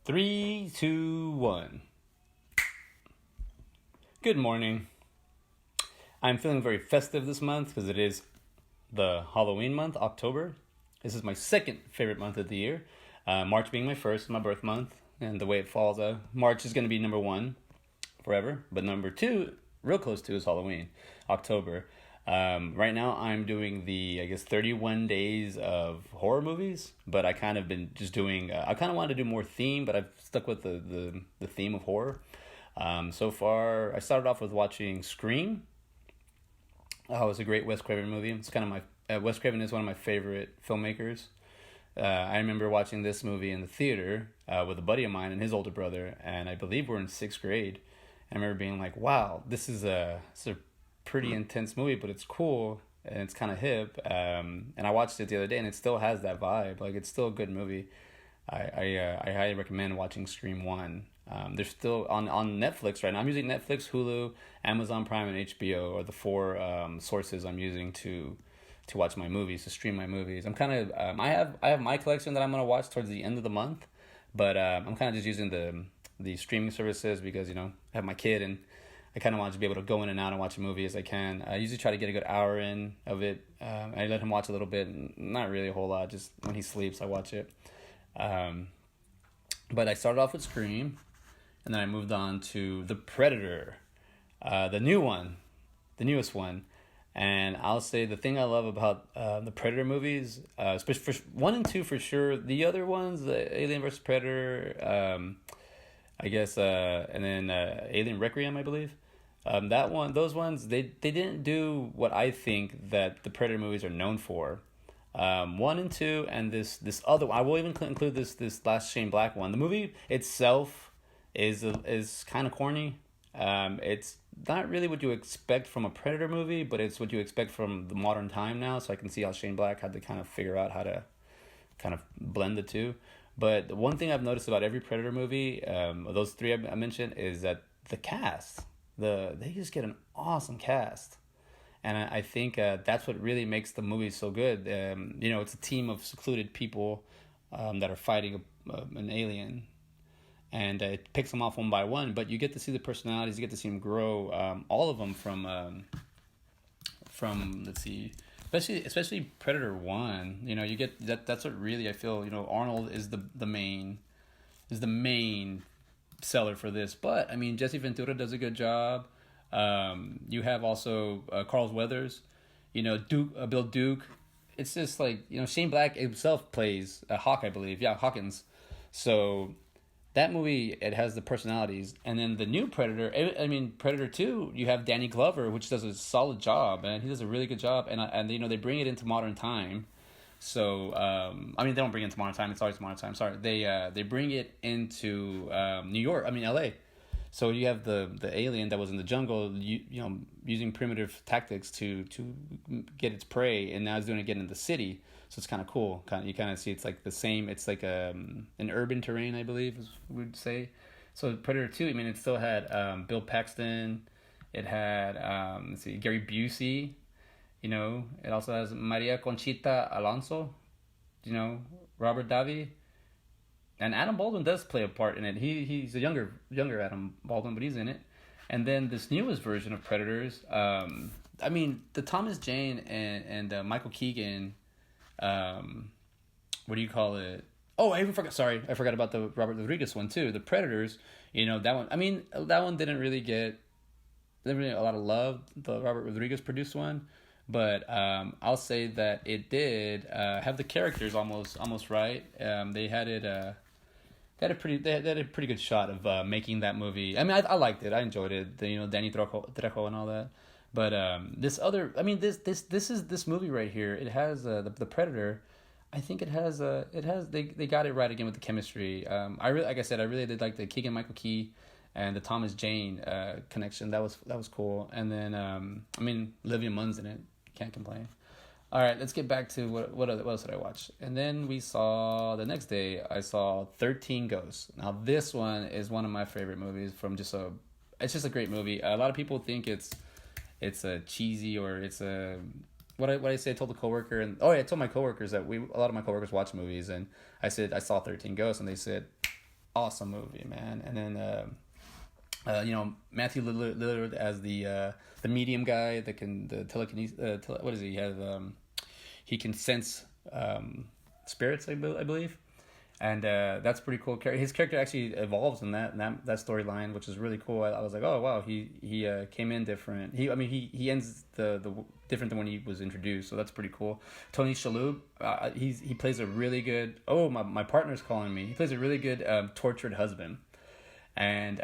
Three, two, one. Good morning. I'm feeling very festive this month because it is the Halloween month, October. This is my second favorite month of the year. March being my first, my birth month, and the way it falls, March is going to be number one forever. But number two, real close to, is Halloween, October. Right now I'm doing the 31 days of horror movies, but I kind of been just doing, I kind of wanted to do more theme, but I've stuck with the theme of horror. So far, I started off with watching Scream. It was a great Wes Craven movie. It's kind of Wes Craven is one of my favorite filmmakers. I remember watching this movie in the theater with a buddy of mine and his older brother, and I believe we're in sixth grade. I remember being like, wow, this is a pretty intense movie, but it's cool and it's kind of hip. And I watched it the other day, and it still has that vibe. Like, it's still a good movie. I highly recommend watching Scream 1. They're still on Netflix right now. I'm using Netflix, Hulu, Amazon Prime, and HBO are the four sources I'm using to watch my movies, to stream my movies. I'm kind of I have my collection that I'm gonna watch towards the end of the month, but I'm kind of just using the streaming services because I have my kid and I kind of want to be able to go in and out and watch a movie as I can. I usually try to get a good hour in of it. I let him watch a little bit, not really a whole lot. Just when he sleeps, I watch it. But I started off with Scream, and then I moved on to The Predator, the newest one. And I'll say the thing I love about the Predator movies, especially for 1 and 2 for sure. The other ones, the Alien vs. Predator, and then Alien Requiem, I believe. Those ones, they didn't do what I think that the Predator movies are known for. 1 and 2, and this other one, I will even include this last Shane Black one. The movie itself is kind of corny. It's not really what you expect from a Predator movie, but it's what you expect from the modern time now. So I can see how Shane Black had to kind of figure out how to kind of blend the two. But the one thing I've noticed about every Predator movie, those three I mentioned, is that the cast, they just get an awesome cast. And I think that's what really makes the movie so good. It's a team of secluded people that are fighting an alien. And it picks them off one by one. But you get to see the personalities. You get to see them grow. All of them from let's see, especially Predator 1. You get that. That's what really I feel. Arnold is the main seller for this. But I mean, Jesse Ventura does a good job. You have also Carl Weathers, Duke, Bill Duke. It's just like, Shane Black himself plays Hawk, I believe. Yeah, Hawkins. So that movie, it has the personalities. And then the new Predator, Predator 2, you have Danny Glover, which does a solid job, and he does a really good job. And they bring it into modern time. So, they don't bring it into modern time. It's always modern time. Sorry. They bring it into New York, LA. So you have the alien that was in the jungle, using primitive tactics to get its prey, and now it's doing it again in the city. So it's kind of cool. You kind of see it's like the same. It's like an urban terrain, I believe, as we would say. So Predator 2, it still had Bill Paxton. It had Gary Busey. It also has Maria Conchita Alonso. Robert Davi. And Adam Baldwin does play a part in it. He's a younger Adam Baldwin, but he's in it. And then this newest version of Predators, the Thomas Jane and Michael Keegan, what do you call it? Oh, I forgot about the Robert Rodriguez one too. The Predators, that one. That one didn't really get a lot of love. The Robert Rodriguez produced one, but I'll say that it did have the characters almost right. They had it. They had a pretty good shot of making that movie. I liked it. I enjoyed it. Danny Trejo and all that. But this movie right here. It has the Predator. I think it has they got it right again with the chemistry. I really did like the Keegan Michael Key and the Thomas Jane connection. That was cool. And then Olivia Munn's in it. Can't complain. All right, let's get back to what else did I watch? And then the next day, I saw 13 Ghosts. Now, this one is one of my favorite movies it's just a great movie. A lot of people think it's a cheesy or it's a, what I say, I told a coworker, and I told my coworkers that a lot of my coworkers watch movies, and I said, I saw 13 Ghosts, and they said, awesome movie, man. And then Matthew Lillard as the medium guy that can the telekinesis. What is he? He can sense spirits, I believe, and that's pretty cool. His character actually evolves in that storyline, which is really cool. I was like, oh wow, he came in different. He ends the different than when he was introduced, so that's pretty cool. Tony Shalhoub, he plays a really good. Oh, my partner's calling me. He plays a really good tortured husband, and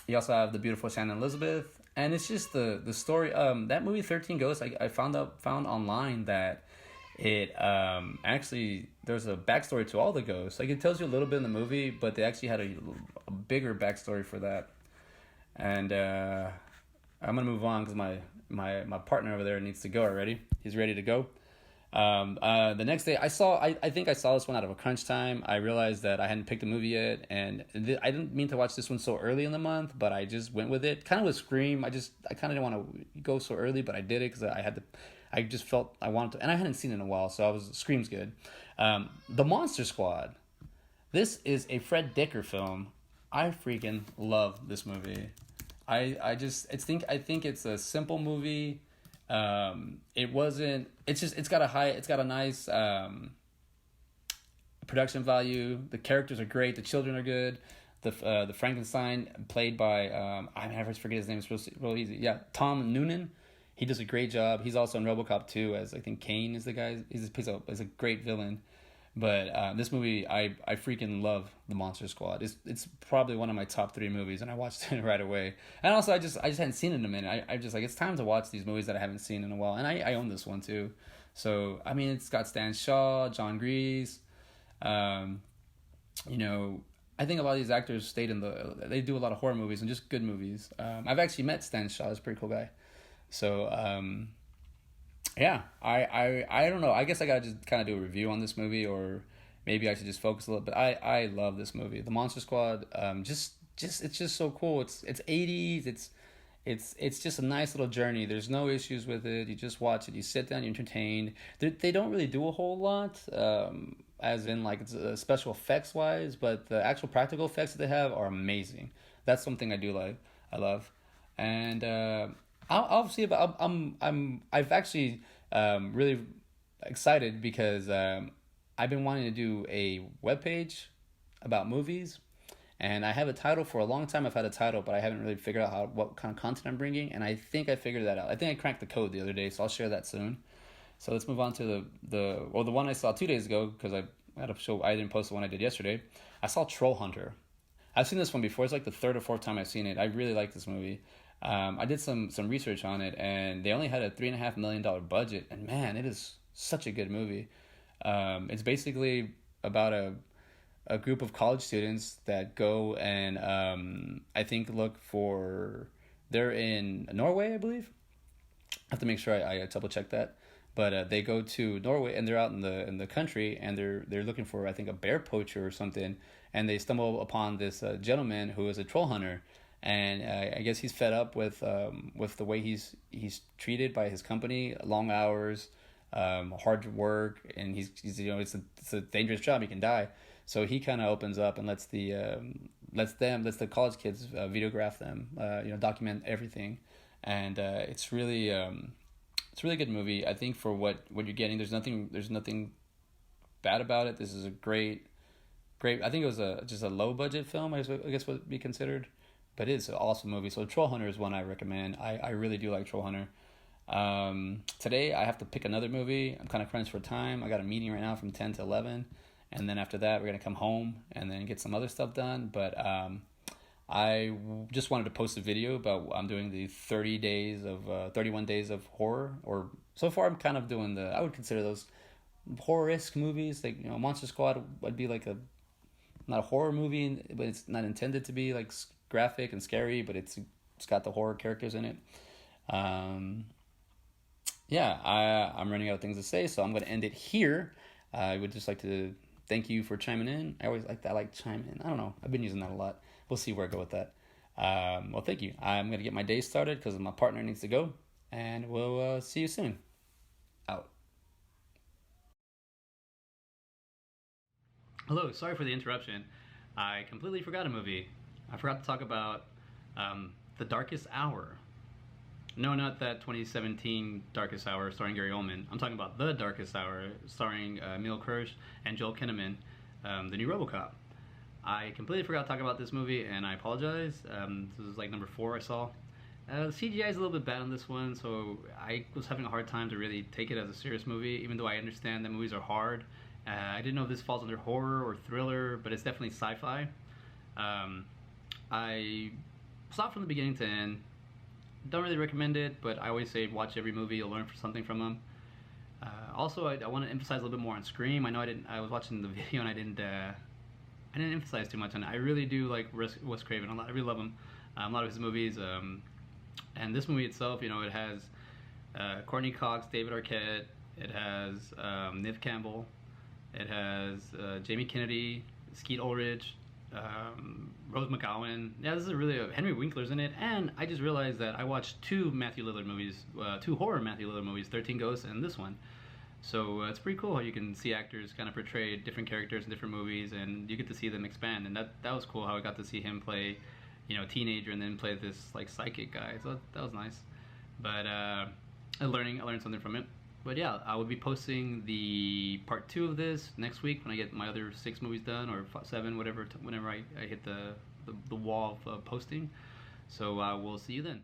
you also have the beautiful Shannon Elizabeth, and it's just the story. That movie 13 Ghosts. I found online that it actually there's a backstory to all the ghosts. Like it tells you a little bit in the movie, but they actually had a bigger backstory for that. And I'm gonna move on because my partner over there needs to go already. He's ready to go. The next day I think I saw this one out of a crunch time. I realized that I hadn't picked a movie yet, and I didn't mean to watch this one so early in the month, but I just went with it. Kind of with Scream. I kind of didn't want to go so early, but I did it because I just felt I wanted to, and I hadn't seen it in a while, so Scream's good. The Monster Squad. This is a Fred Dekker film. I freaking love this movie. I think it's a simple movie. It's got a nice production value. The characters are great. The children are good. The Frankenstein played by I never forget his name. It's real easy. Yeah, Tom Noonan. He does a great job. He's also in RoboCop 2 as I think Kane is the guy. He's a great villain. But this movie, I freaking love The Monster Squad. It's probably one of my top 3 movies, and I watched it right away. And also, I just hadn't seen it in a minute. I just like it's time to watch these movies that I haven't seen in a while. And I own this one too. So I mean, it's got Stan Shaw, John Grease. I think a lot of these actors they do a lot of horror movies and just good movies. I've actually met Stan Shaw. He's a pretty cool guy. So yeah, I don't know. I guess I gotta just kind of do a review on this movie, or maybe I should just focus a little bit. I love this movie, The Monster Squad. It's just so cool. It's 80s. It's just a nice little journey. There's no issues with it. You just watch it. You sit down. You're entertained. They don't really do a whole lot, as in like it's, special effects wise, but the actual practical effects that they have are amazing. That's something I do like. I love, and I'll see about. I've actually really excited because I've been wanting to do a webpage about movies, and I have a title for a long time. I've had a title, but I haven't really figured out what kind of content I'm bringing, and I think I figured that out. I think I cracked the code the other day, so I'll share that soon. So let's move on to the one I saw 2 days ago because I had a show. I didn't post the one I did yesterday. I saw Troll Hunter. I've seen this one before. It's like the 3rd or 4th time I've seen it. I really like this movie. I did some research on it, and they only had a $3.5 million budget, and man, it is such a good movie. It's basically about a group of college students that go and I think they're in Norway, I believe. I have to make sure I double check that, but they go to Norway and they're out in the country, and they're looking for I think a bear poacher or something, and they stumble upon this gentleman who is a troll hunter. And I guess he's fed up with the way he's treated by his company, long hours, hard work, and he's it's a dangerous job. He can die, so he kind of opens up and lets the college kids videograph them, document everything, and it's really good movie. I think for what you're getting, there's nothing bad about it. This is a great. I think it was just a low budget film. I guess would be considered. But it's an awesome movie. So Troll Hunter is one I recommend. I really do like Troll Hunter. Today I have to pick another movie. I'm kind of crunched for time. I got a meeting right now from 10 to 11. And then after that, we're going to come home and then get some other stuff done. But I just wanted to post a video about I'm doing the 31 days of horror. Or so far I'm kind of doing I would consider those horror-esque movies. Like, Monster Squad would be like not a horror movie, but it's not intended to be like graphic and scary, but it's got the horror characters in it. I'm running out of things to say, so I'm going to end it here. I would just like to thank you for chiming in. I like chime in. I don't know. I've been using that a lot. We'll see where I go with that. Well, thank you. I'm going to get my day started because my partner needs to go, and we'll see you soon. Out. Hello, sorry for the interruption. I completely forgot a movie. I forgot to talk about The Darkest Hour. No, not that 2017 Darkest Hour starring Gary Oldman. I'm talking about The Darkest Hour starring Emil Kirsch and Joel Kinnaman, the new RoboCop. I completely forgot to talk about this movie, and I apologize. This is like number 4 I saw. The CGI is a little bit bad on this one, so I was having a hard time to really take it as a serious movie, even though I understand that movies are hard. I didn't know if this falls under horror or thriller, but it's definitely sci-fi. I saw it from the beginning to end. Don't really recommend it, but I always say watch every movie, you'll learn something from them. Also, I want to emphasize a little bit more on Scream. I know I was watching the video and I didn't emphasize too much on it. I really do like Wes Craven a lot. I really love him. A lot of his movies. And this movie itself, you know, it has Courtney Cox, David Arquette. It has Neve Campbell. It has Jamie Kennedy, Skeet Ulrich, Rose McGowan. Yeah, this is really Henry Winkler's in it. And I just realized that I watched 2 Matthew Lillard movies, 2 horror Matthew Lillard movies, 13 Ghosts and this one. So it's pretty cool how you can see actors kind of portray different characters in different movies, and you get to see them expand. And that was cool how I got to see him play, you know, a teenager and then play this like psychic guy. So that was nice. But I learned something from it. But yeah, I will be posting the part 2 of this next week when I get my other 6 movies done, or 7, whatever, whenever I hit the wall of posting. So we'll see you then.